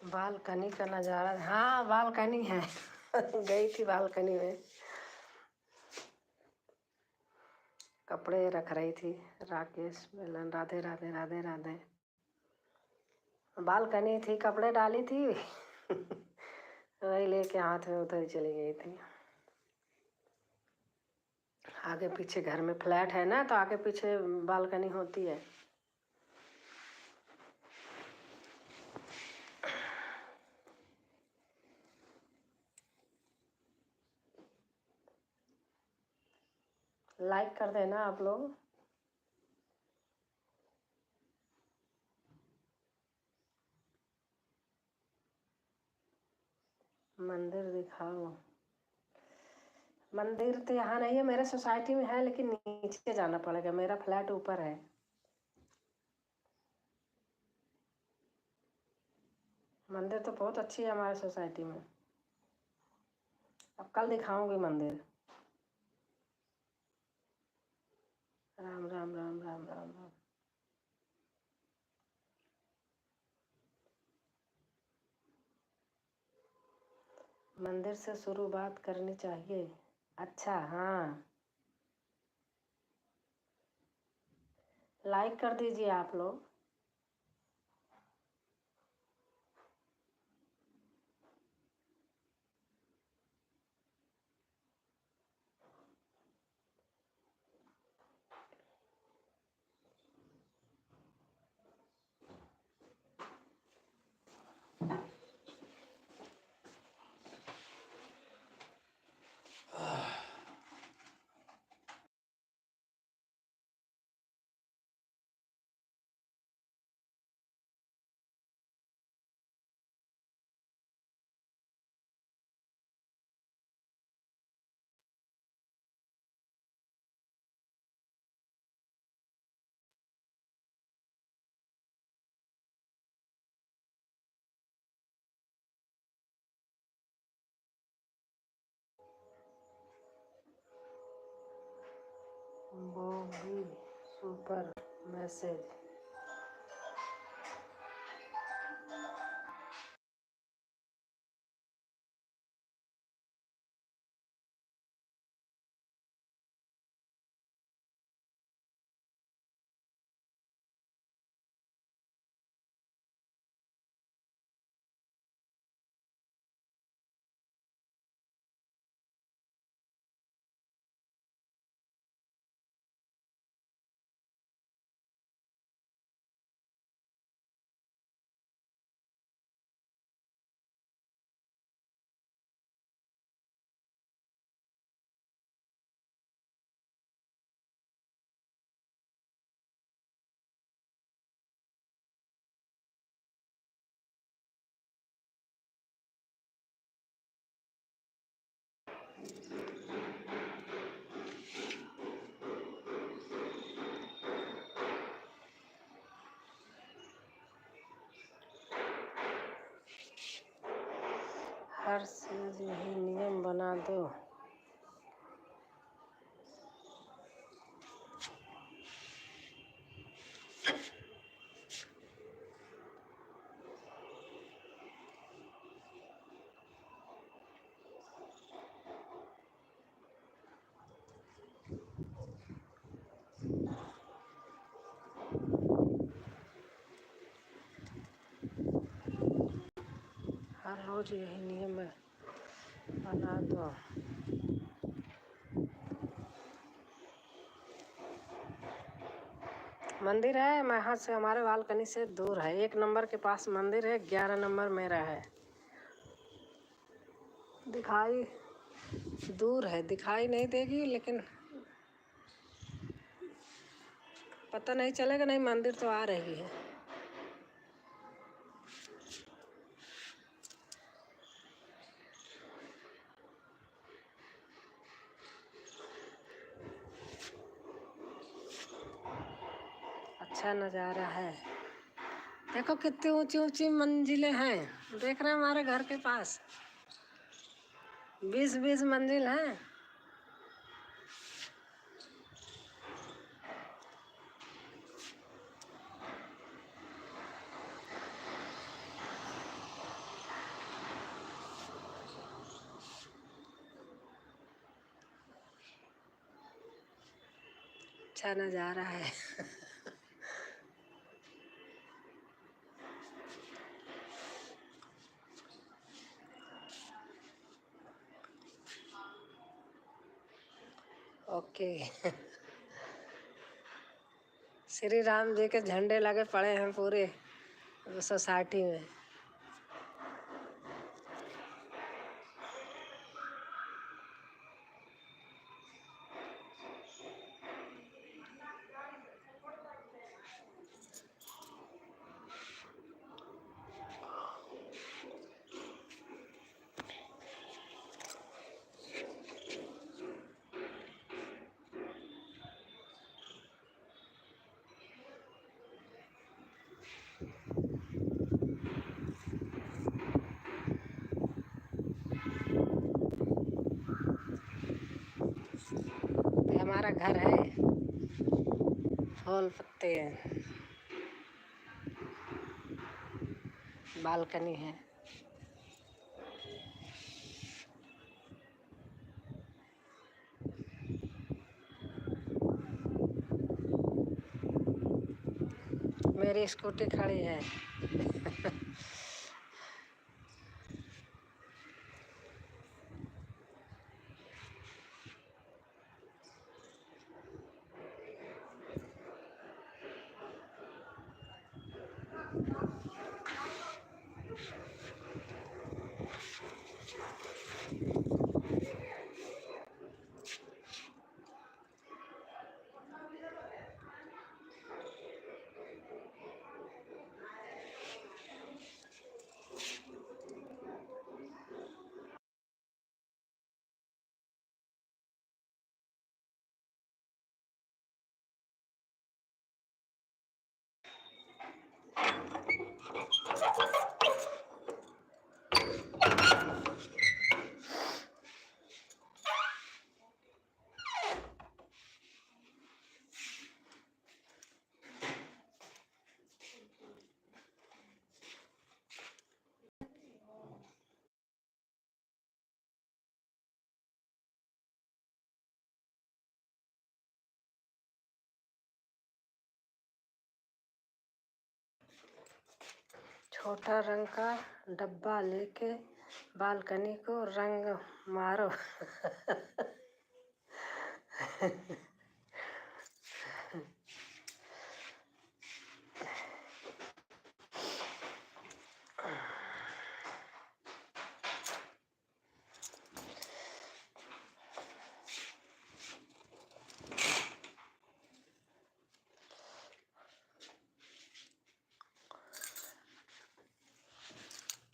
Balcony का नज़ारा, हाँ बालकनी है। गई थी बालकनी में, कपड़े रख रही थी। राकेश मिलन, राधे राधे राधे राधे। बालकनी थी, कपड़े डाली थी। वही लेके हाथ में उधर चली गई थी। आगे पीछे घर में फ्लैट है ना, तो आगे पीछे बालकनी होती है। लाइक कर देना आप लोग। मंदिर दिखाओ। मंदिर तो यहाँ नहीं है, मेरे सोसाइटी में है, लेकिन नीचे जाना पड़ेगा। मेरा फ्लैट ऊपर है। मंदिर तो बहुत अच्छी है हमारे सोसाइटी में। अब कल दिखाऊंगी मंदिर। राम राम राम राम राम राम। मंदिर से शुरुआत करनी चाहिए। अच्छा, हाँ, लाइक कर दीजिए आप लोग। वो भी सुपर मैसेज। हर चीज यही नियम बना दो। हर रोज यही नियम बना दो। मंदिर है यहाँ से, हमारे बालकनी से दूर है। 1 नंबर के पास मंदिर है, 11 नंबर मेरा है। दिखाई दूर है, दिखाई नहीं देगी, लेकिन पता नहीं चलेगा। नहीं, मंदिर तो आ रही है। अच्छा नज़ारा है। देखो कितनी ऊंची ऊंची मंजिलें हैं। देख रहे हैं हमारे घर के पास 20-20 मंजिल हैं। अच्छा नज़ारा है। ओके। श्री राम जी के झंडे लगे पड़े हैं पूरे सोसाइटी में। ये हमारा घर है, फूल पत्ते हैं, बालकनी है। मेरी स्कूटी खड़ी है। छोटा रंग का डब्बा लेके बालकनी को रंग मारो।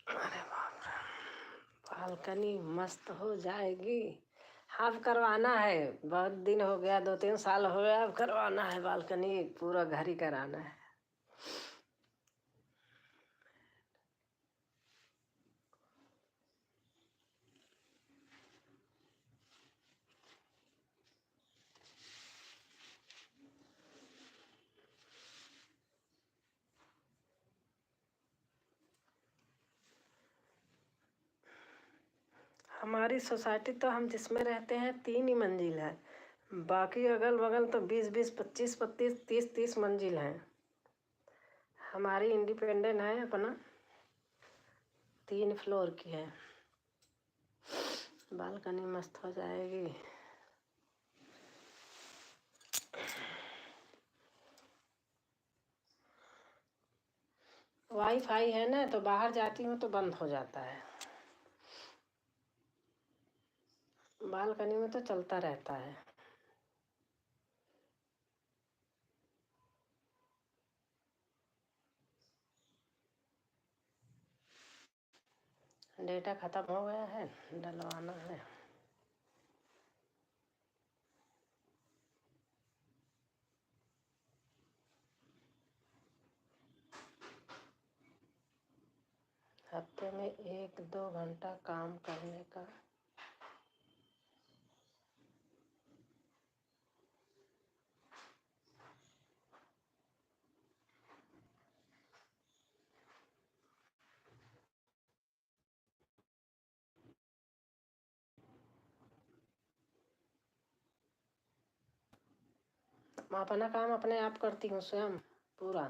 अरे बाप रे, बालकनी मस्त हो जाएगी। अब करवाना है, बहुत दिन हो गया, 2-3 साल हो गया। अब करवाना है बालकनी, पूरा घर ही कराना है। हमारी सोसाइटी तो हम जिसमें रहते हैं 3 ही मंजिल है, बाकी अगल बगल तो 20-20, 25-25, 30-30 मंजिल हैं। हमारी इंडिपेंडेंट है अपना, 3 फ्लोर की है। बालकनी मस्त हो जाएगी। वाईफाई है ना, तो बाहर जाती हूँ तो बंद हो जाता है। बालकनी में तो चलता रहता है। डेटा ख़त्म हो गया है, डलवाना है। हफ्ते में 1-2 घंटा काम करने का। मैं अपना काम अपने आप करती हूँ स्वयं पूरा।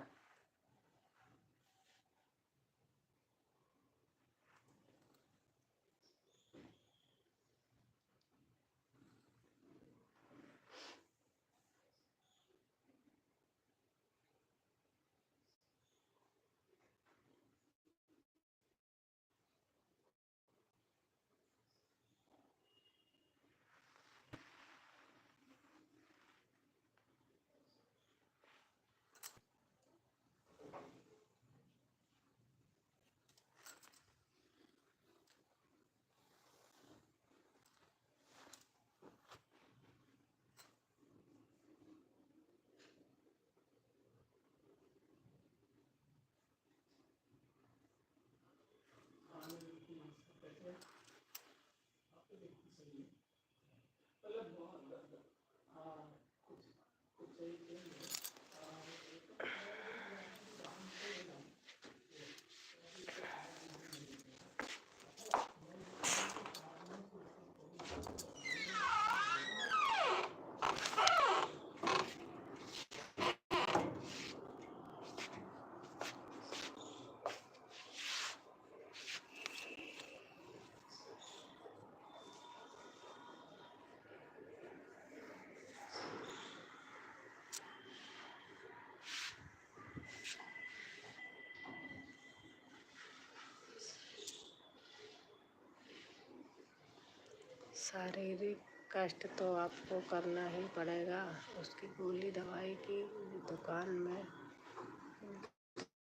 शारीरिक कष्ट तो आपको करना ही पड़ेगा। उसकी गोली दवाई की दुकान में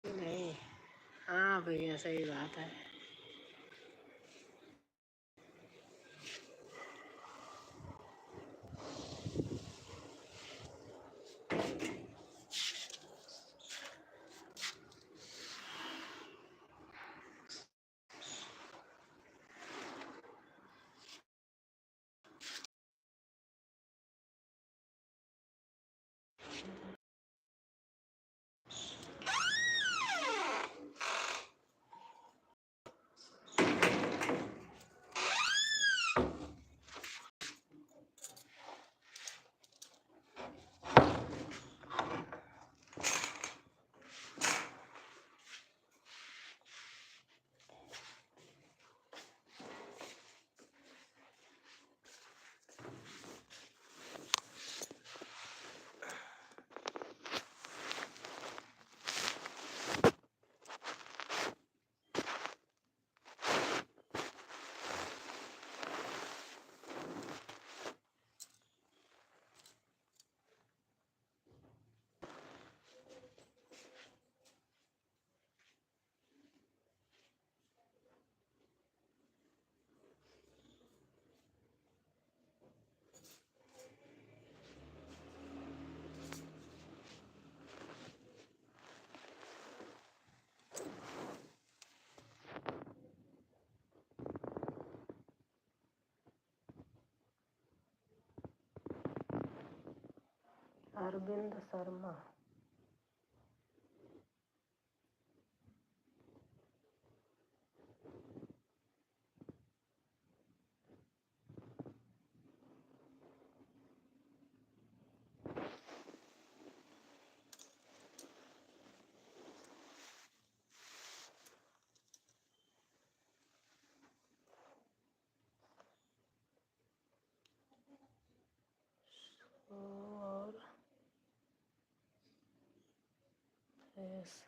नहीं। हाँ भैया, सही बात है। अरविंद शर्मा। और फेस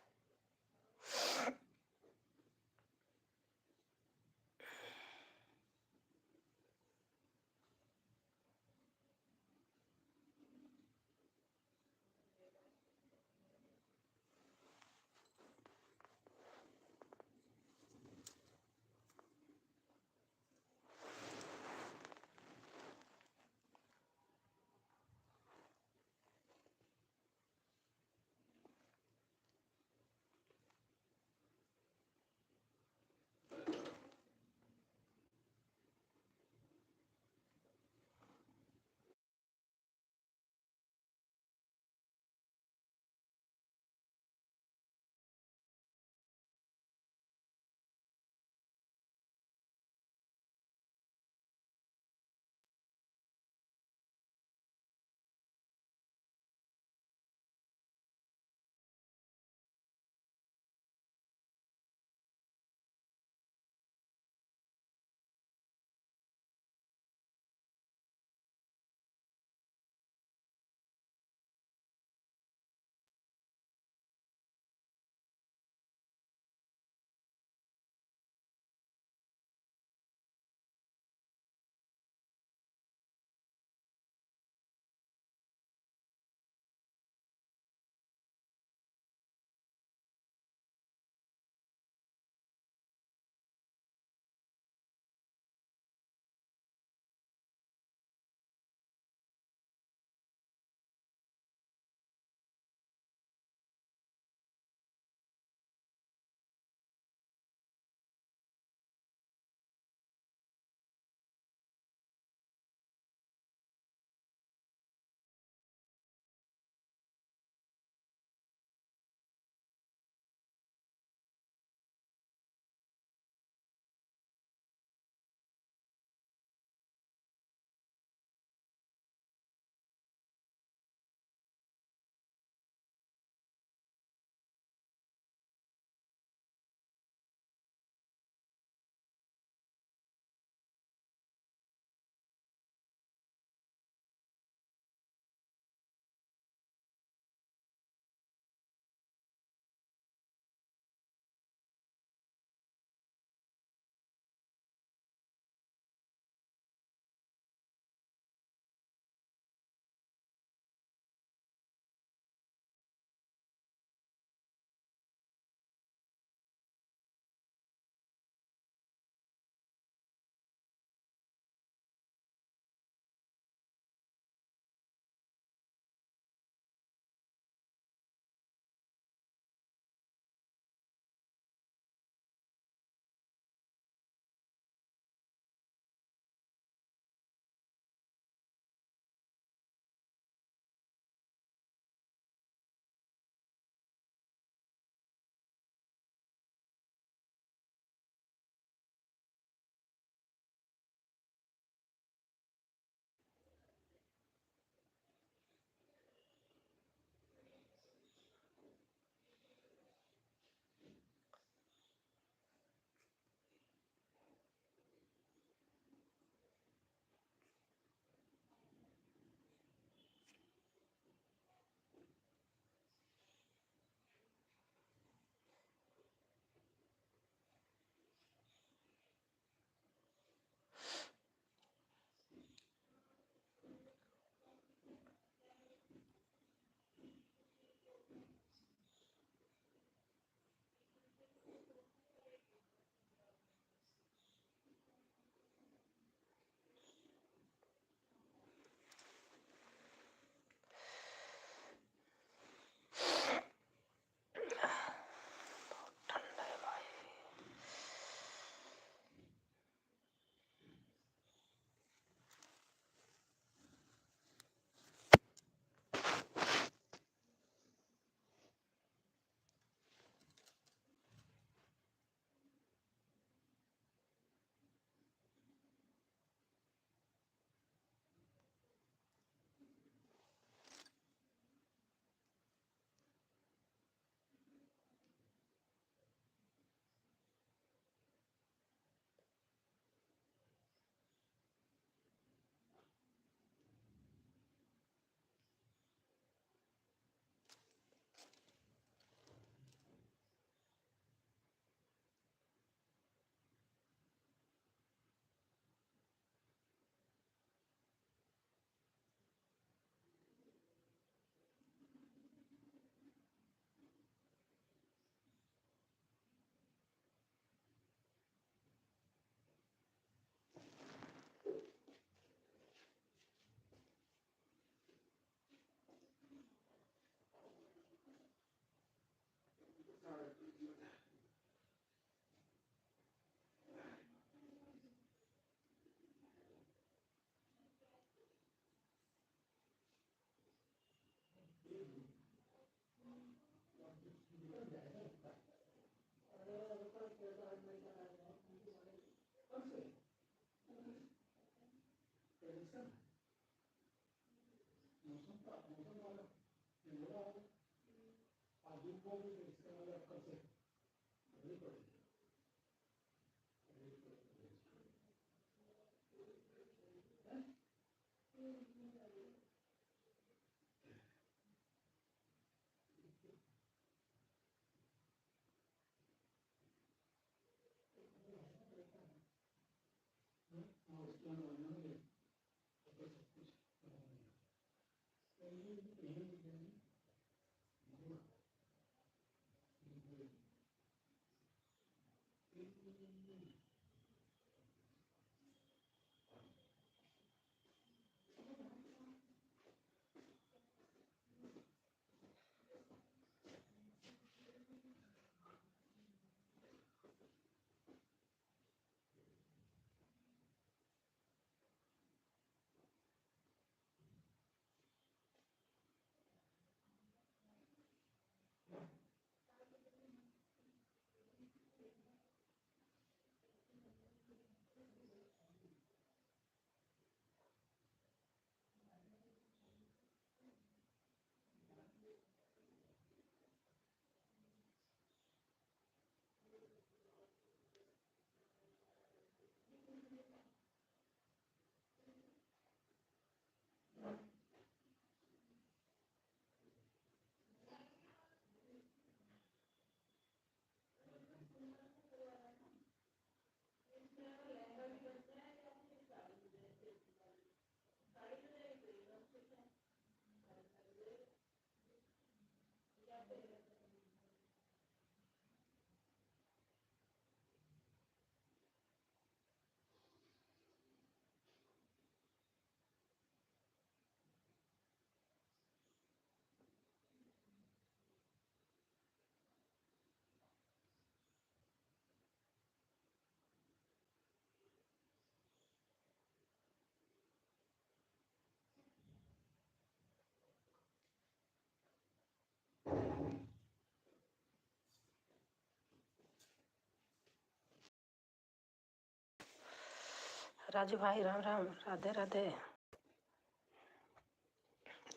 राजू भाई राम राम, राधे राधे।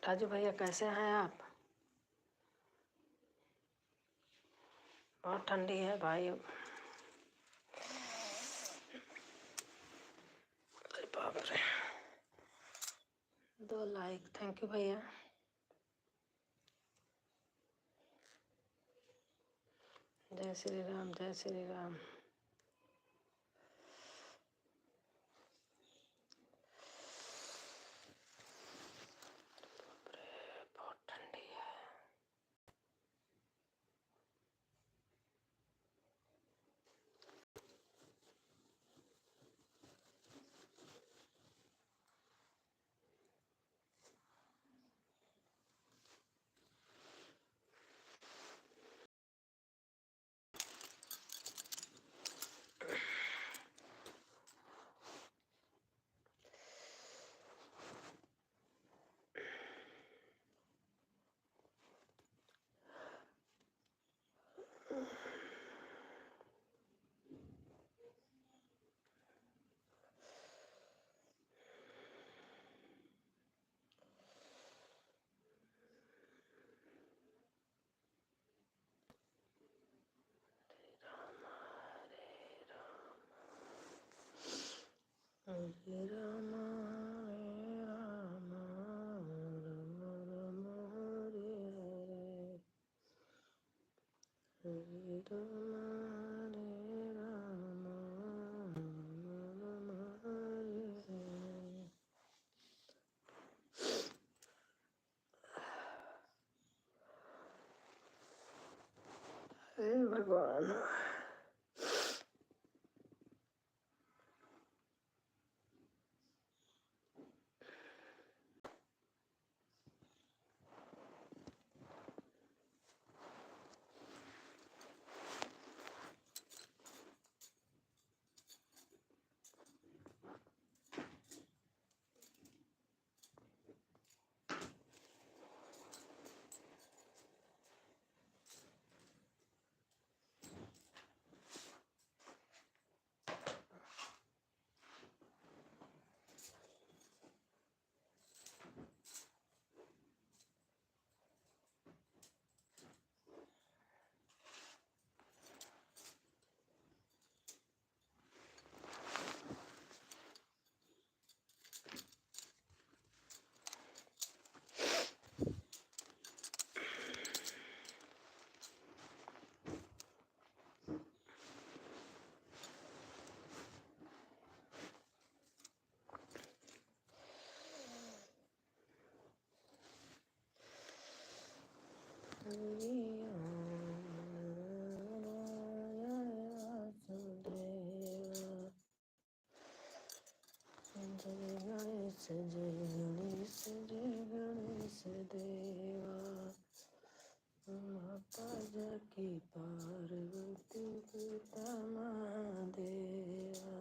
राजू भैया कैसे हैं आप? बहुत ठंडी है भाई। अरे बाप रे। 2 लाइक, थैंक यू भैया। जय श्री राम, जय श्री राम। बहुत ठंडी है। हरे राम हरे राम राम राम हरे हरे, हरे राम हरे राम राम राम हरे हरे। हे भगवान। जाकी पार्वती पिता महादेवा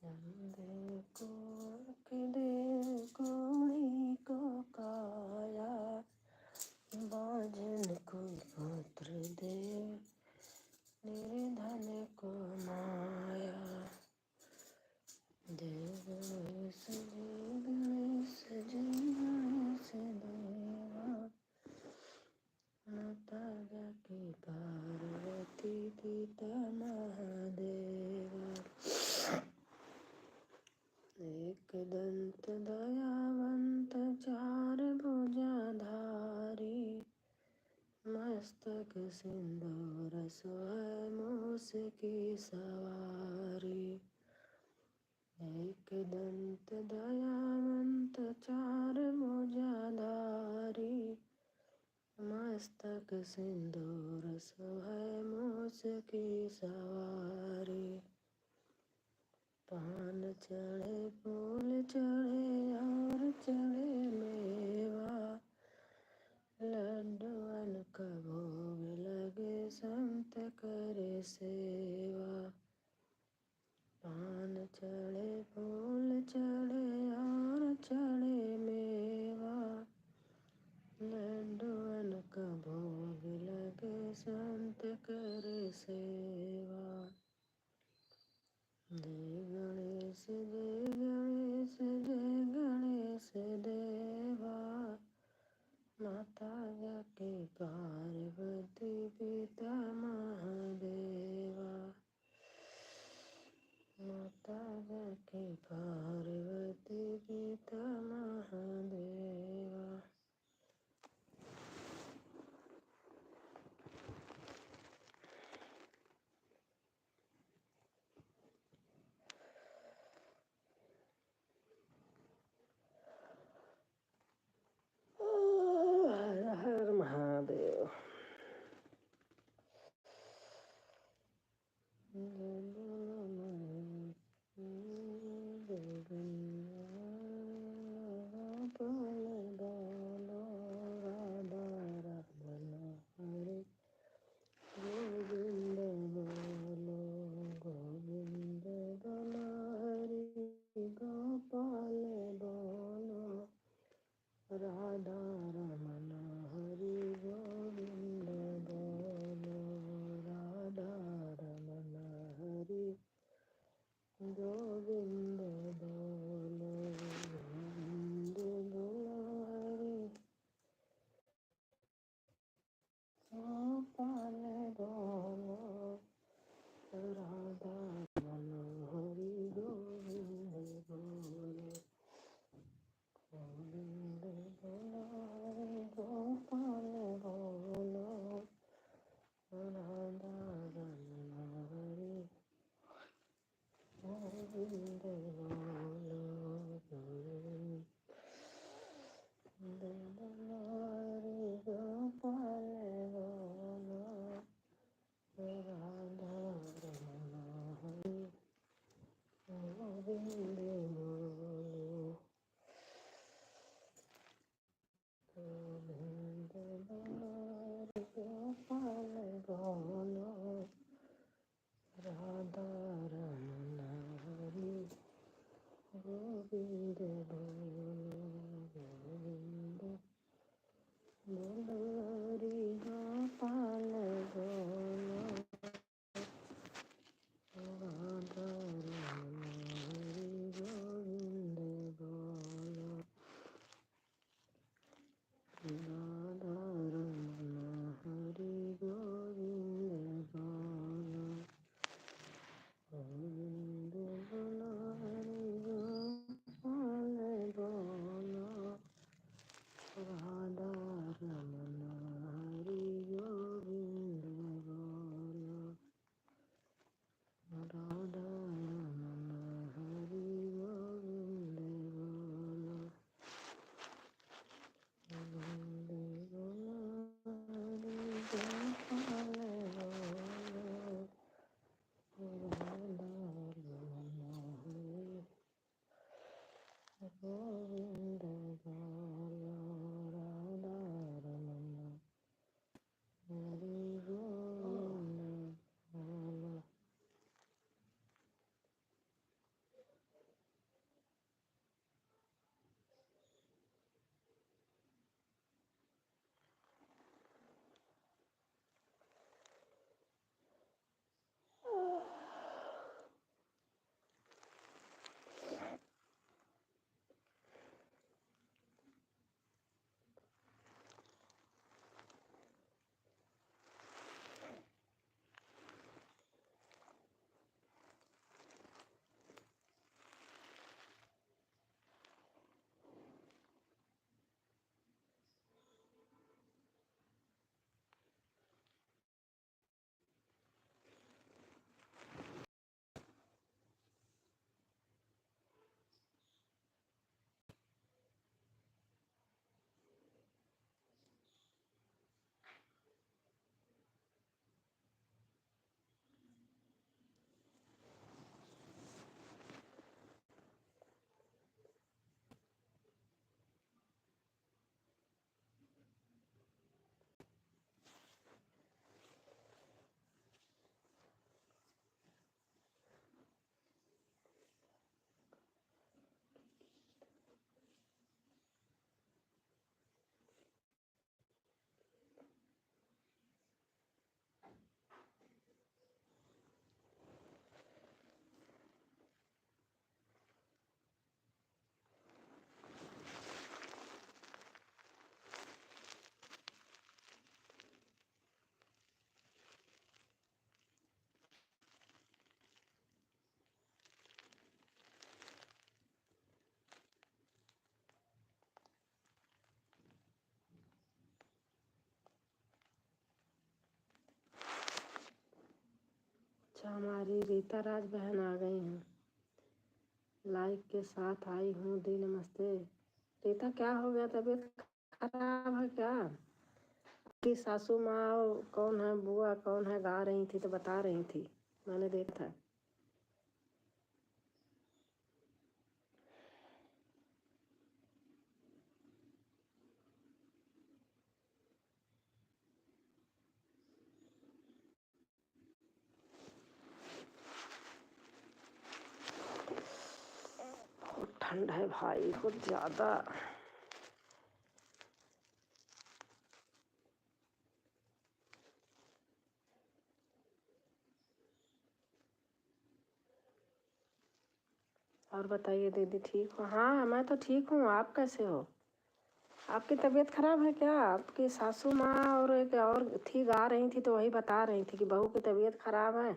नंदे को देव कोणी को काया बाजन को पुत्र देव निर्धन को माया जय गणेश देवा माता जाकी पार्वती पिता महादेवा एक दंत दयावंत चार भुजाधारी मस्तक सिंदूर सोहै मूस की सवारी एक दंत दयावंत चार भुजाधारी मस्तक सिंदूर सोहै मूस की सवारी पान चढ़े फूल चढ़े और चढ़े मेवा लड्डूअन का भोग लगे संत करे सेवा पान चढ़े फूल चढ़े और चढ़े मेवा लड्डूअन का भोग लगे संत करे सेवा जय गणेश देवा माता जाकी पार्वती पिता महादेवा माता जाकी पार्वती पिता महादेवा हरि बोल। अच्छा, हमारी रीता राज बहन आ गई हैं, लाइक के साथ आई हूँ दी। नमस्ते रीता, क्या हो गया, तबीयत खराब है क्या? आपकी सासू माँ और कौन है, बुआ कौन है, गा रही थी तो बता रही थी, मैंने देखा था। बहुत ठंड है भाई, बहुत ज़्यादा। और बताइए दीदी, ठीक हो? हाँ, मैं तो ठीक हूँ, आप कैसे हो? आपकी तबीयत खराब है क्या? आपकी सासू माँ और एक और थी, गा रही थी तो वही बता रही थी कि बहू की तबीयत खराब है।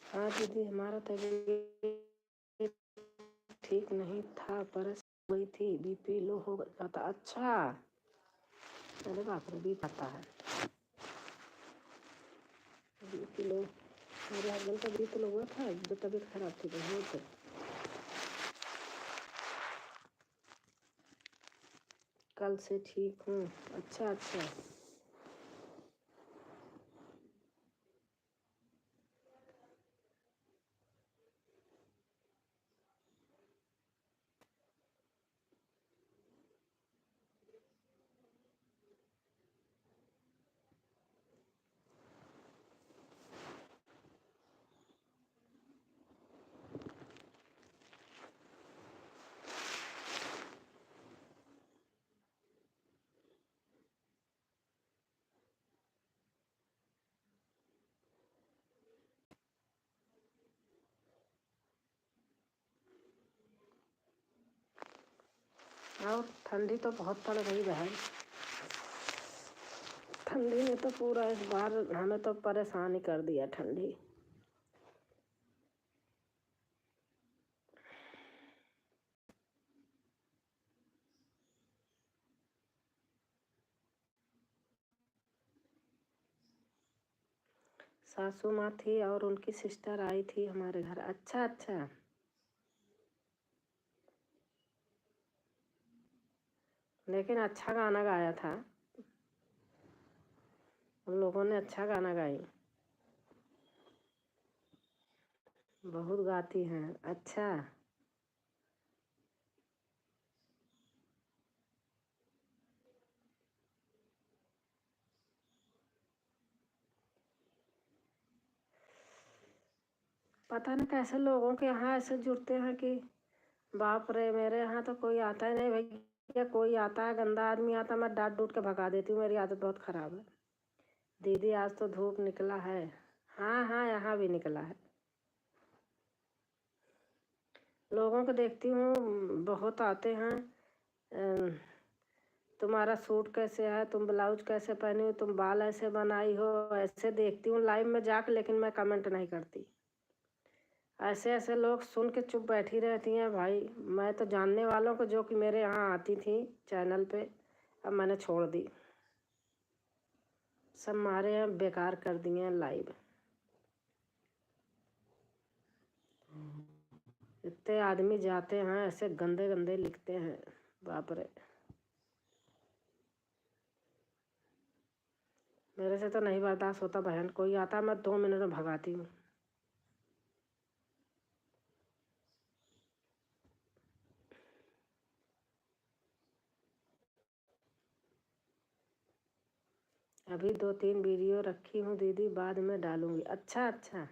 हाँ दीदी, हमारा तबीयत ठीक नहीं था, परस हुई थी, बीपी लो हो जाता। अच्छा, अरे बाप रे, बीपी आता है, बीपी लो। मेरे हस्बैंड का बीपी लो हुआ था जो तबीयत खराब थी बहुत। कल से ठीक हूँ। अच्छा अच्छा। और ठंडी तो बहुत पड़ रही बहन। ठंडी ने तो पूरा इस बार हमें तो परेशान ही कर दिया ठंडी। सासू माँ थी और उनकी सिस्टर आई थी हमारे घर। अच्छा अच्छा, लेकिन अच्छा गाना गाया था। उन लोगों ने अच्छा गाना गाई। बहुत गाती हैं। अच्छा, पता नहीं कैसे लोगों के यहाँ ऐसे जुड़ते हैं कि बाप रे, मेरे यहाँ तो कोई आता ही नहीं भैया। कोई आता है, गंदा आदमी आता, मैं डांट डूट के भगा देती हूँ। मेरी आदत बहुत खराब है। दीदी आज तो धूप निकला है। हाँ हाँ, यहाँ भी निकला है। लोगों को देखती हूँ, बहुत आते हैं। तुम्हारा सूट कैसे है, तुम ब्लाउज कैसे पहनी हो, तुम बाल ऐसे बनाई हो, ऐसे देखती हूँ लाइव में जाकर, लेकिन मैं कमेंट नहीं करती। ऐसे ऐसे लोग सुन के चुप बैठी रहती हैं भाई। मैं तो जानने वालों को, जो कि मेरे यहाँ आती थी चैनल पे, अब मैंने छोड़ दी। सब हमारे यहाँ बेकार कर दिए हैं लाइव। इतने आदमी जाते हैं, ऐसे गंदे गंदे लिखते हैं, बाप रे। मेरे से तो नहीं बर्दाश्त होता बहन। कोई आता मैं 2 मिनट में भगाती हूँ। अभी 2-3 वीडियो रखी हूँ दीदी, बाद में डालूंगी। अच्छा अच्छा,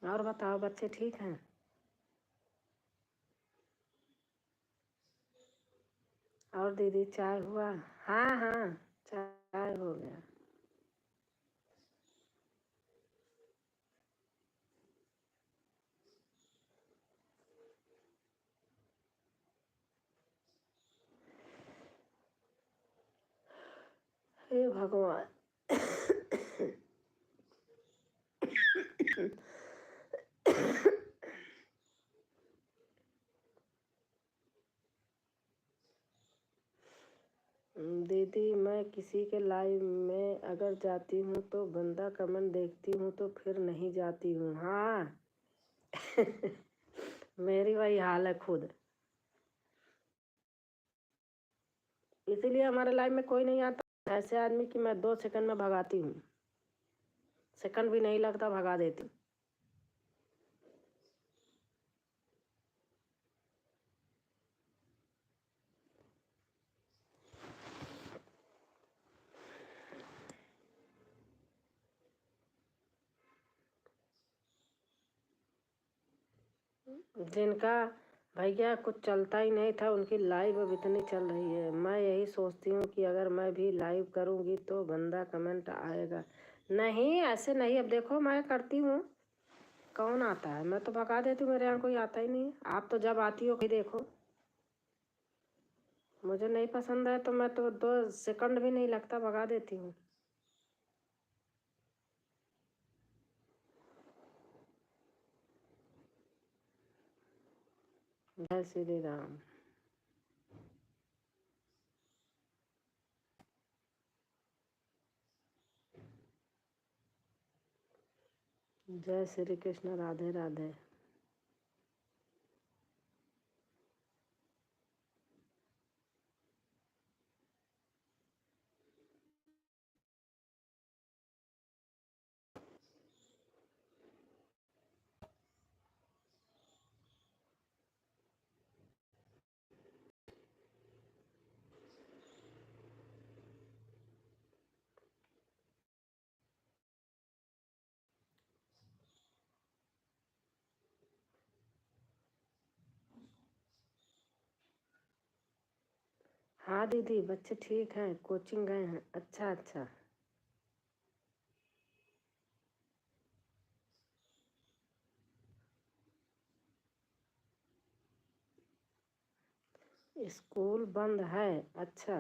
और बताओ, बच्चे ठीक हैं? और दीदी चाय हुआ? हाँ हाँ, चाय हो गया। हे भगवान। दीदी, मैं किसी के लाइव में अगर जाती हूँ तो गंदा कमेंट देखती हूँ तो फिर नहीं जाती हूँ। हाँ। मेरी वही हाल है खुद। इसीलिए हमारे लाइफ में कोई नहीं आता। ऐसे आदमी की मैं 2 सेकंड में भगाती हूँ। सेकंड भी नहीं लगता, भगा देती हूँ। जिनका भैया कुछ चलता ही नहीं था, उनकी लाइव अब इतनी चल रही है। मैं यही सोचती हूँ कि अगर मैं भी लाइव करूँगी तो गंदा कमेंट आएगा। नहीं, ऐसे नहीं। अब देखो, मैं करती हूँ, कौन आता है? मैं तो भगा देती हूँ। मेरे यहाँ कोई आता ही नहीं है। आप तो जब आती हो कि देखो, मुझे नहीं पसंद है तो मैं तो 2 सेकंड भी नहीं लगता, भगा देती हूँ। जय श्री राम। जय श्री कृष्ण। राधे राधे। हाँ दीदी, बच्चे ठीक हैं, कोचिंग गए हैं। अच्छा अच्छा। स्कूल बंद है? अच्छा।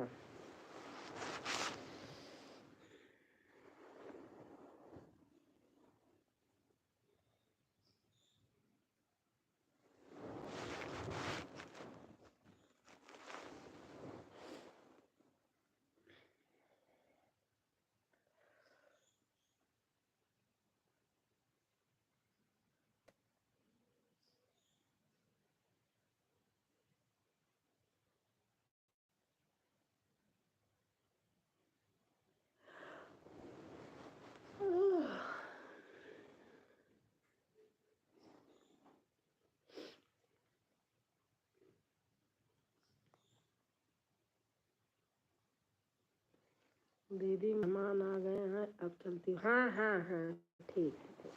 दीदी मेहमान आ गए हैं, अब चलती हूँ। हाँ हाँ हाँ, ठीक है।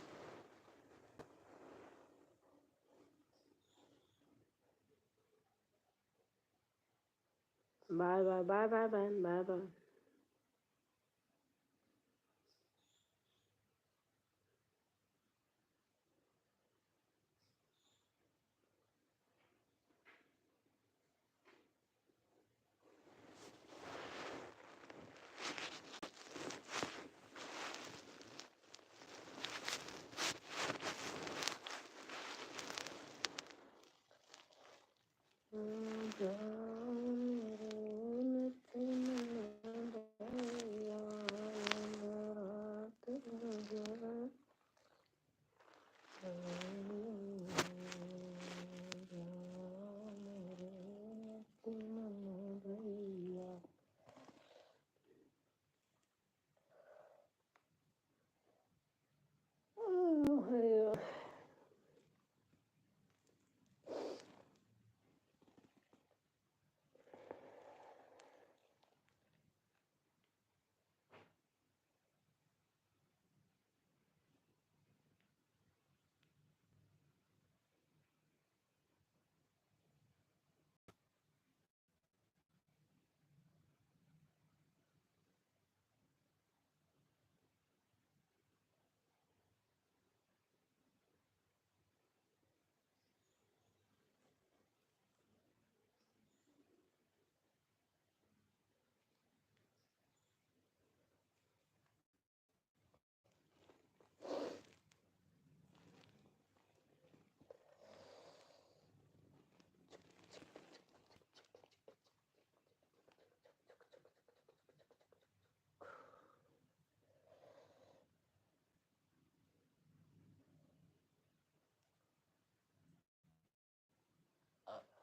Bye bye bye bye bye bye bye.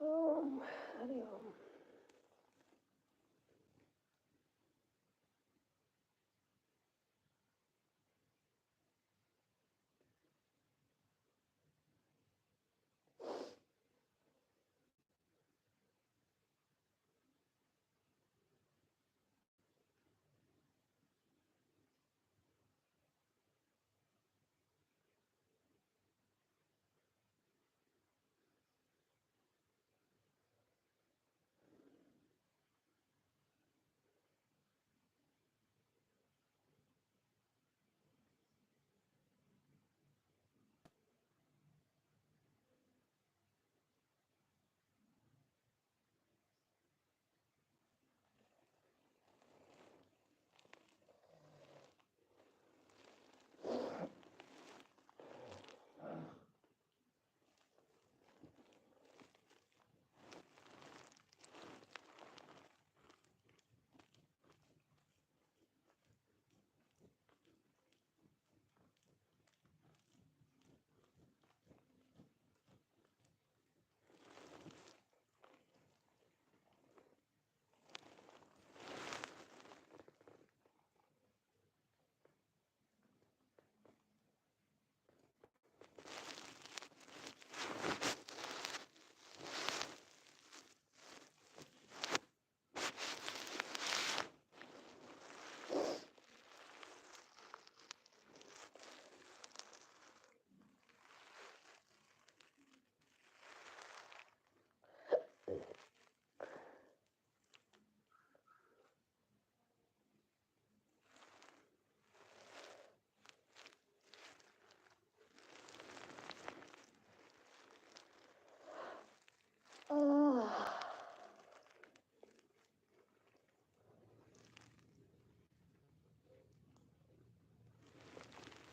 ओम हरि ओम।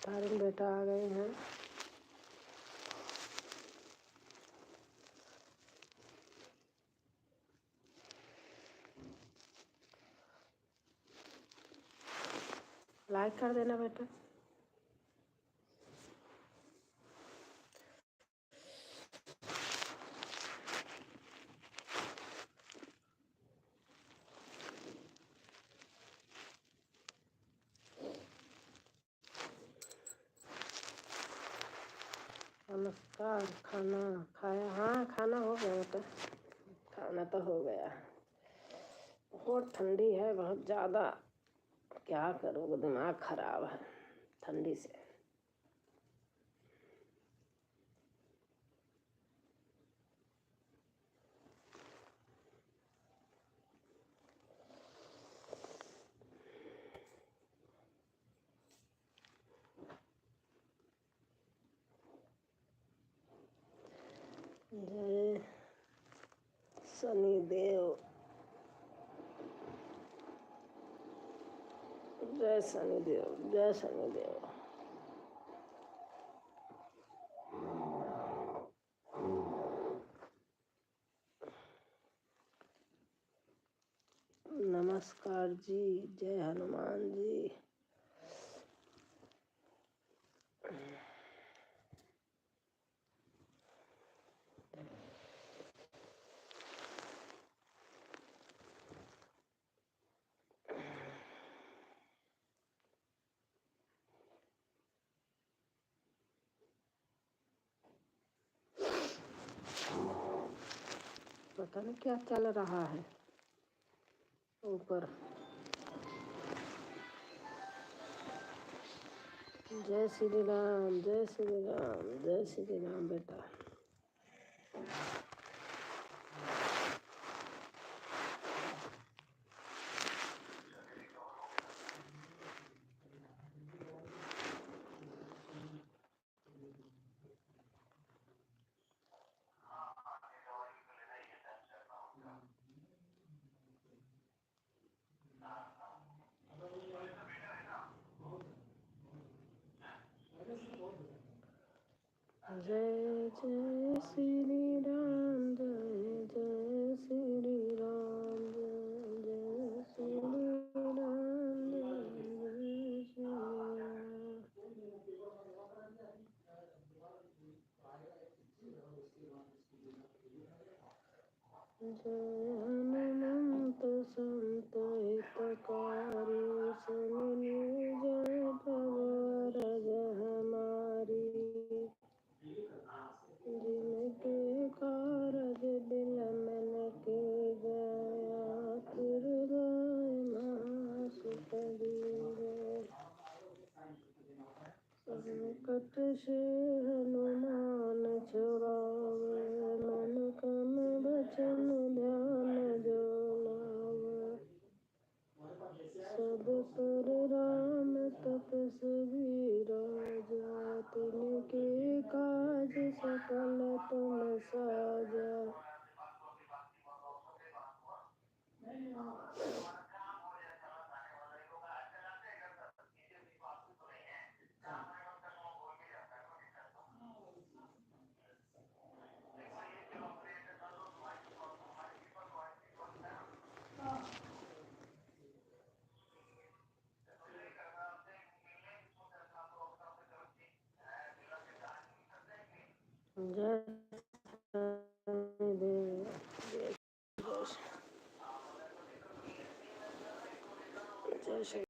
तारिन बेटा आ गए हैं। लाइक कर देना बेटा। नमस्कार। खाना खाया? हाँ खाना हो गया बेटा, खाना तो हो गया। बहुत ठंडी है, बहुत ज़्यादा। क्या करूँ, दिमाग खराब है ठंडी से। जय शनिदेव, जय शनिदेव, जय शनिदेव। नमस्कार जी, जय हनुमान जी। पता नहीं क्या चल रहा है ऊपर। जय श्री राम, जय श्री राम, जय श्री राम बेटा। जय जय श्री राम, जय जय श्री राम, जय जय श्री राम, जय जय श्री राम। जय हनुमंत संत हितकारी, सुन जय प्रवर हमारी। जिनके कारज दिल मन के गया, हृदय महासुख दीरे। संकट से हनुमान छुड़ावे, मन क्रम वचन ध्यान जो लावे। सब पर राम तपस्वी राजा, तिनके काज सकल तुम साजा। जय शनिदेव, जय श्री।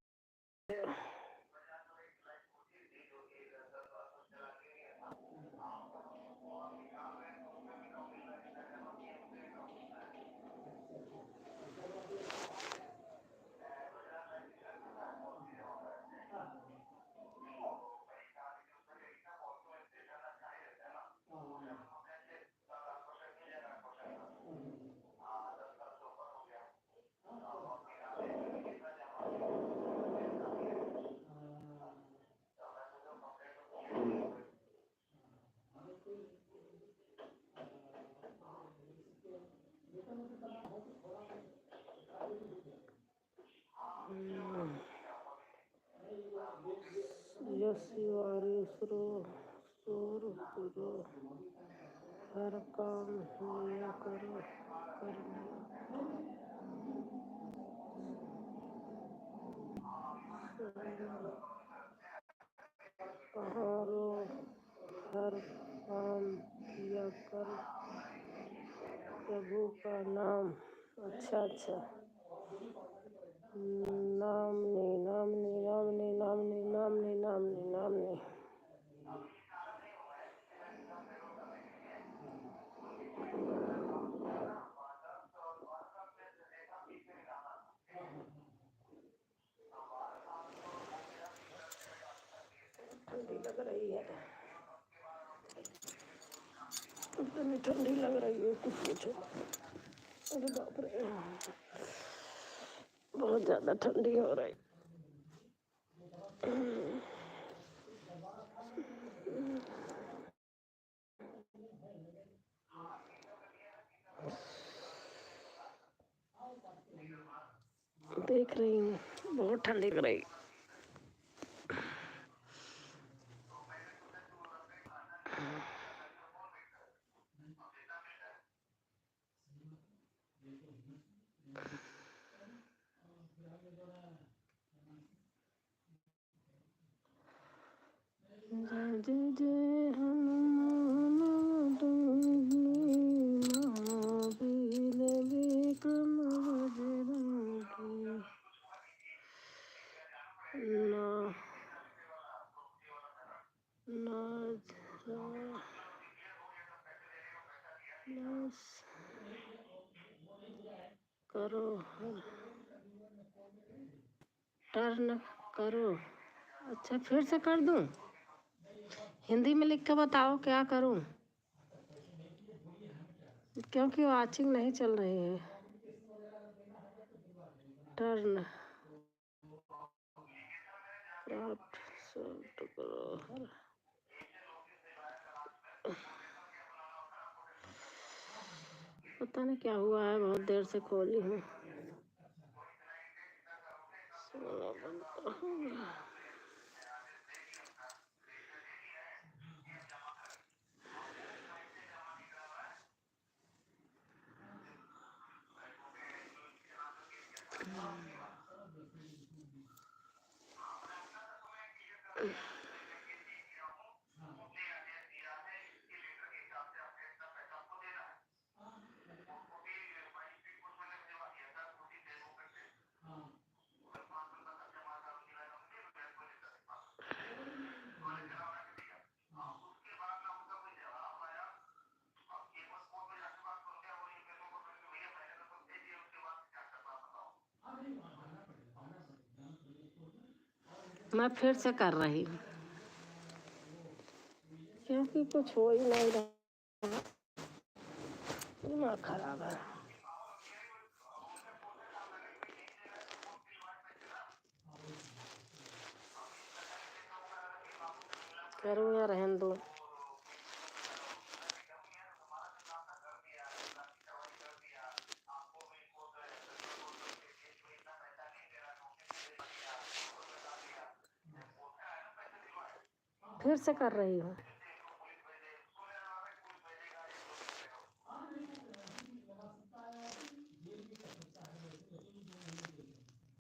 यश शिवाय। करो, करो, हर काम लिया करो, कर पहाड़ो, हर काम किया कर प्रभु का नाम। अच्छा अच्छा, नामनी नामनी नामनी नामनी नामनी नामनी नामनी। ठंडी लग रही है, इतनी ठंडी लग रही है कुछ पूछो। अरे बाप रे, बहुत ज्यादा ठंडी हो रही। देख रही हूँ, बहुत ठंडी लग रही। जय जय जय हनुमान महावीर विक्रम बजरंगी। करो, टर्न करो। अच्छा फिर से कर दूं? हिंदी में लिख के बताओ क्या करूं, क्योंकि वॉचिंग नहीं चल रही है। टर्न क्राफ्ट करो, पता नहीं क्या हुआ है, बहुत देर से खोली हूँ। मैं फिर से कर रही हूँ, क्योंकि कुछ हो ही नहीं रहा, दिमाग खराब है। करूँ या रहने दो? फिर से कर रही हूँ।